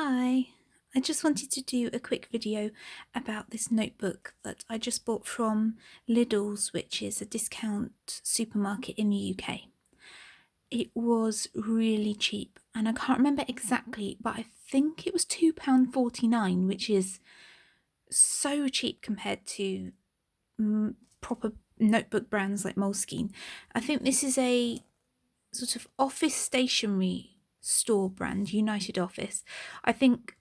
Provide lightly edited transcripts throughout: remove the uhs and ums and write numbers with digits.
Hi, I just wanted to do a quick video about this notebook that I just bought from Lidl's, which is a discount supermarket in the UK. It was really cheap and I can't remember exactly, but I think it was £2.49, which is so cheap compared to proper notebook brands like Moleskine. I think this is a sort of office stationery store brand, United Office. I think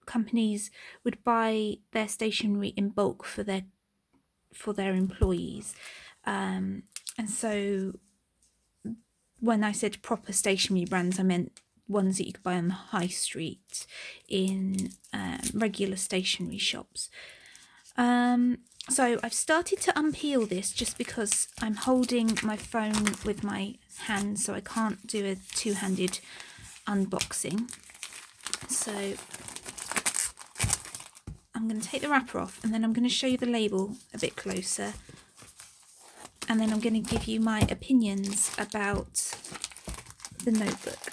companies would buy their stationery in bulk for their employees, and so when I said proper stationery brands, I meant ones that you could buy on the high street in regular stationery shops. So I've started to unpeel this just because I'm holding my phone with my hand, so I can't do a two-handed unboxing. So I'm going to take the wrapper off and then I'm going to show you the label a bit closer, and then I'm going to give you my opinions about the notebook.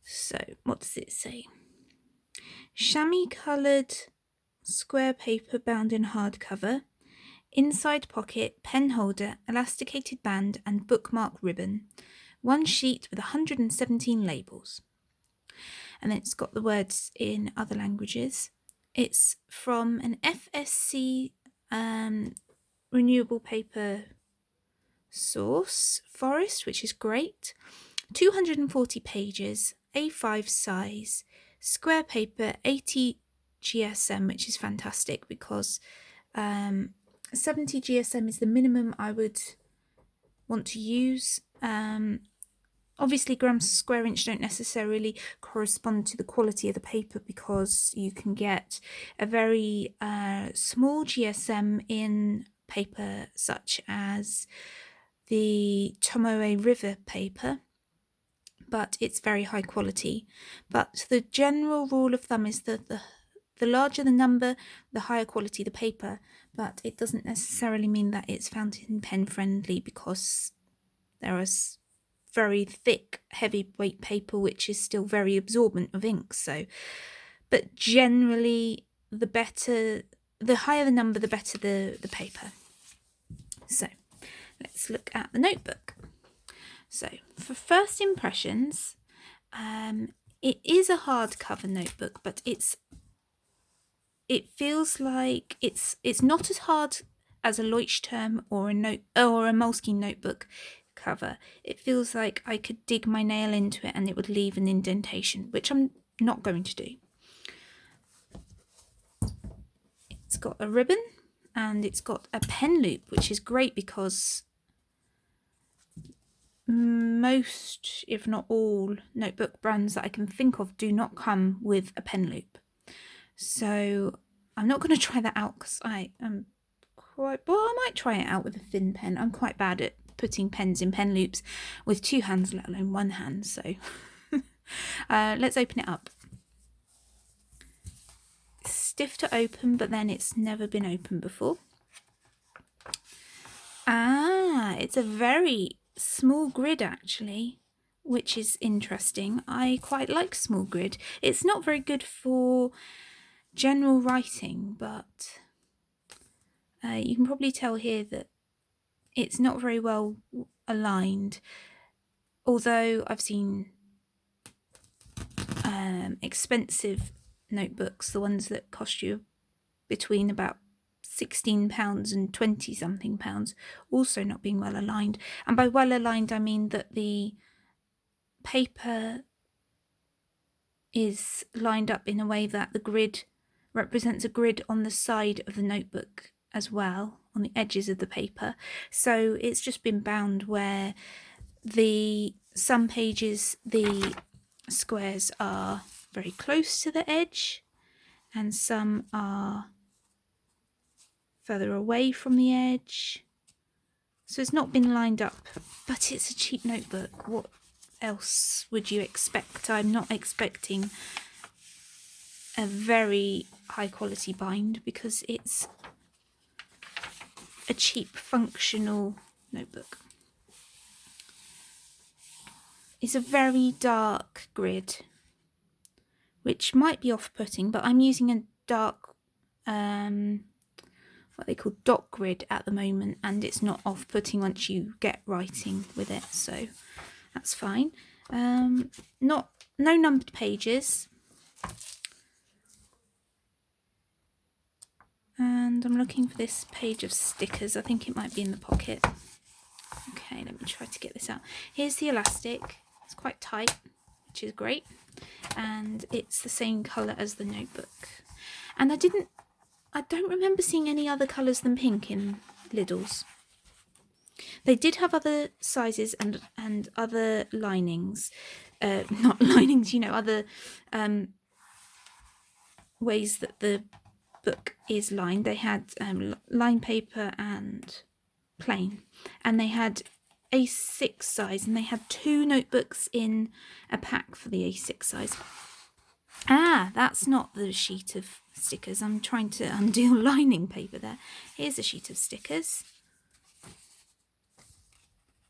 So what does it say? Chamois coloured square paper bound in hardcover, inside pocket, pen holder, elasticated band and bookmark ribbon. One sheet with 117 labels. And then it's got the words in other languages. It's from an FSC renewable paper source, Forest, which is great. 240 pages, A5 size, square paper, 80 GSM, which is fantastic because 70 GSM is the minimum I would want to use. Obviously, grams per square inch don't necessarily correspond to the quality of the paper because you can get a very small GSM in paper such as the Tomoe River paper, but it's very high quality. But the general rule of thumb is that the larger the number, the higher quality the paper, but it doesn't necessarily mean that it's fountain pen friendly because there is very thick, heavyweight paper which is still very absorbent of ink. So, but generally, the higher the number, the better the paper. So, let's look at the notebook. So, for first impressions, it is a hardcover notebook, but it feels like it's not as hard as a Leuchtturm or a Moleskine notebook cover. It feels like I could dig my nail into it and it would leave an indentation, which I'm not going to do. It's got a ribbon and it's got a pen loop, which is great because most, if not all, notebook brands that I can think of do not come with a pen loop. So I'm not going to try that out because I am I might try it out with a thin pen. I'm quite bad at putting pens in pen loops with two hands, let alone one hand. So let's open it up. It's stiff to open, but then it's never been opened before. It's a very small grid actually, which is interesting. I quite like small grid. It's not very good for general writing, but you can probably tell here that it's not very well aligned, although I've seen expensive notebooks, the ones that cost you between about £16 and 20 something pounds, also not being well aligned. And by well aligned I mean that the paper is lined up in a way that the grid represents a grid on the side of the notebook as well, on the edges of the paper. So it's just been bound where some pages the squares are very close to the edge and some are further away from the edge. So it's not been lined up, but it's a cheap notebook. What else would you expect? I'm not expecting a very high quality bind because it's a cheap functional notebook. is a very dark grid, which might be off-putting, but I'm using a dark, what they call dot grid at the moment, and it's not off-putting once you get writing with it, so that's fine. No numbered pages. And I'm looking for this page of stickers. I think it might be in the pocket. Okay, let me try to get this out. Here's the elastic. It's quite tight, which is great. And it's the same colour as the notebook. And I don't remember seeing any other colours than pink in Lidl's. They did have other sizes and other linings. Not linings, other ways that the book is lined. They had lined paper and plain, and they had A6 size, and they had 2 notebooks in a pack for the A6 size. That's not the sheet of stickers. I'm trying to undo lining paper there. Here's a sheet of stickers.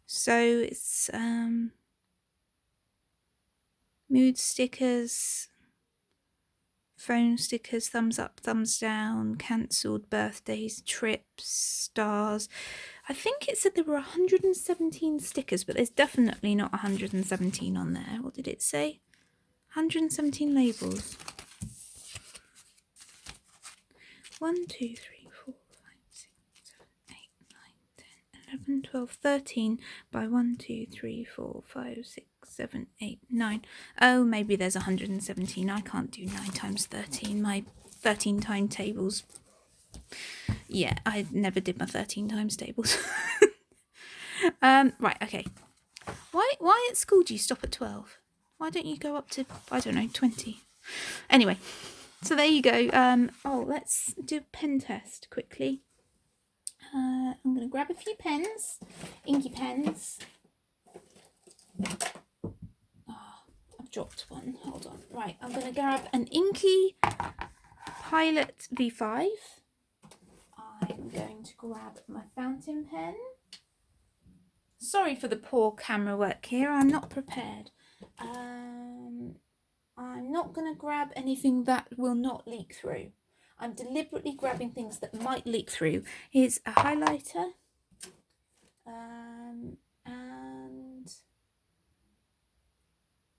So it's mood stickers, phone stickers, thumbs up, thumbs down, cancelled, birthdays, trips, stars. I think it said there were 117 stickers, but there's definitely not 117 on there. What did it say? 117 labels. 1, 2, 3, 4, 5, 6, 7, 8, 9, 10, 11, 12, 13 by 1, 2, 3, 4, 5, 6, 7, 8, 9. Oh, maybe there's 117. I can't do 9 times 13. My 13 time tables. Yeah, I never did my 13 times tables. Right, okay. Why at school do you stop at 12? Why don't you go up to, I don't know, 20? Anyway, so there you go. Let's do a pen test quickly. I'm going to grab a few pens, inky pens. I've dropped one. Hold on. Right, I'm going to grab an inky Pilot V5. I'm going to grab my fountain pen. Sorry for the poor camera work here. I'm not prepared. I'm not going to grab anything that will not leak through. I'm deliberately grabbing things that might leak through. Here's a highlighter. And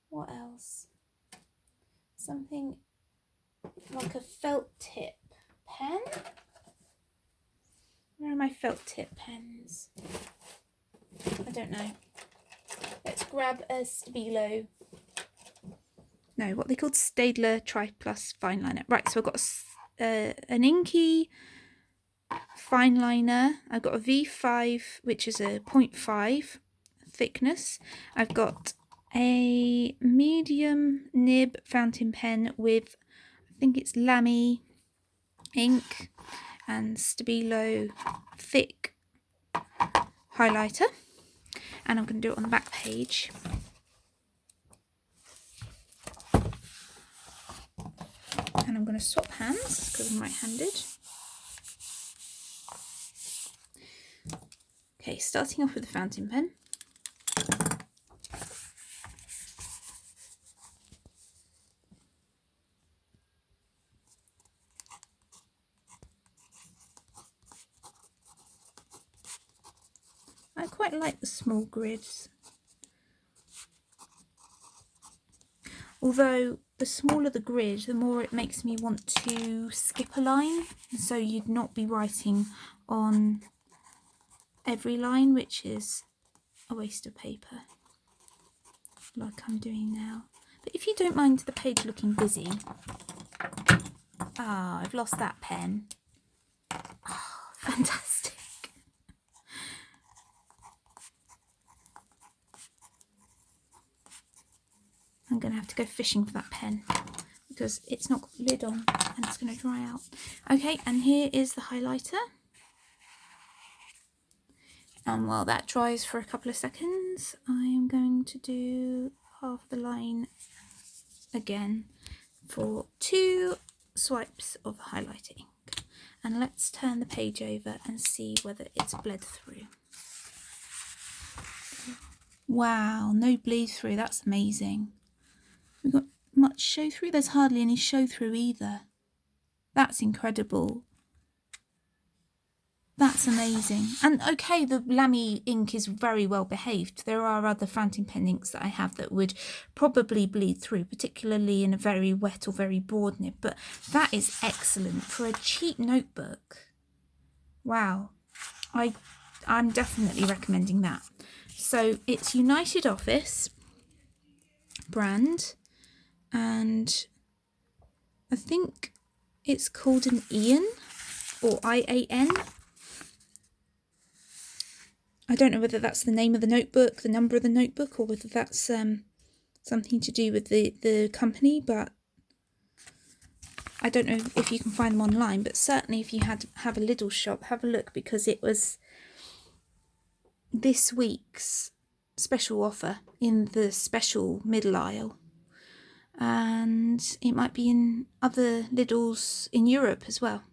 what else? Something like a felt tip pen. Where are my felt tip pens? I don't know. Let's grab a Stabilo. No, what they called Staedtler Tri Plus fine liner. Right, so I've got an inky fine liner. I've got a V5, which is a 0.5 thickness. I've got a medium nib fountain pen with, I think it's Lamy ink, and Stabilo thick highlighter. And I'm going to do it on the back page. And I'm going to swap hands because I'm right-handed. Okay, starting off with the fountain pen. I quite like the small grids. Although the smaller the grid, the more it makes me want to skip a line. So you'd not be writing on every line, which is a waste of paper, like I'm doing now. But if you don't mind the page looking busy. I've lost that pen. Fantastic. I'm going to have to go fishing for that pen because it's not got the lid on and it's going to dry out. Okay, and here is the highlighter. And while that dries for a couple of seconds, I am going to do half the line again for 2 swipes of highlighter ink. And let's turn the page over and see whether it's bled through. Wow, no bleed through. That's amazing. We've got much show through. There's hardly any show through either. That's incredible. That's amazing. And okay, the Lamy ink is very well behaved. There are other fountain pen inks that I have that would probably bleed through, particularly in a very wet or very broad nib. But that is excellent for a cheap notebook. Wow. I'm definitely recommending that. So it's United Office brand, and I think it's called an Ian or IAN. I don't know whether that's the name of the notebook, the number of the notebook, or whether that's something to do with the company, but I don't know if you can find them online, but certainly if you have a Lidl shop, have a look, because it was this week's special offer in the special middle aisle, and it might be in other Lidls in Europe as well.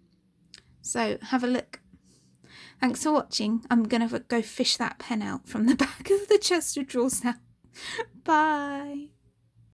So have a look. Thanks for watching. I'm going to go fish that pen out from the back of the chest of drawers now. Bye.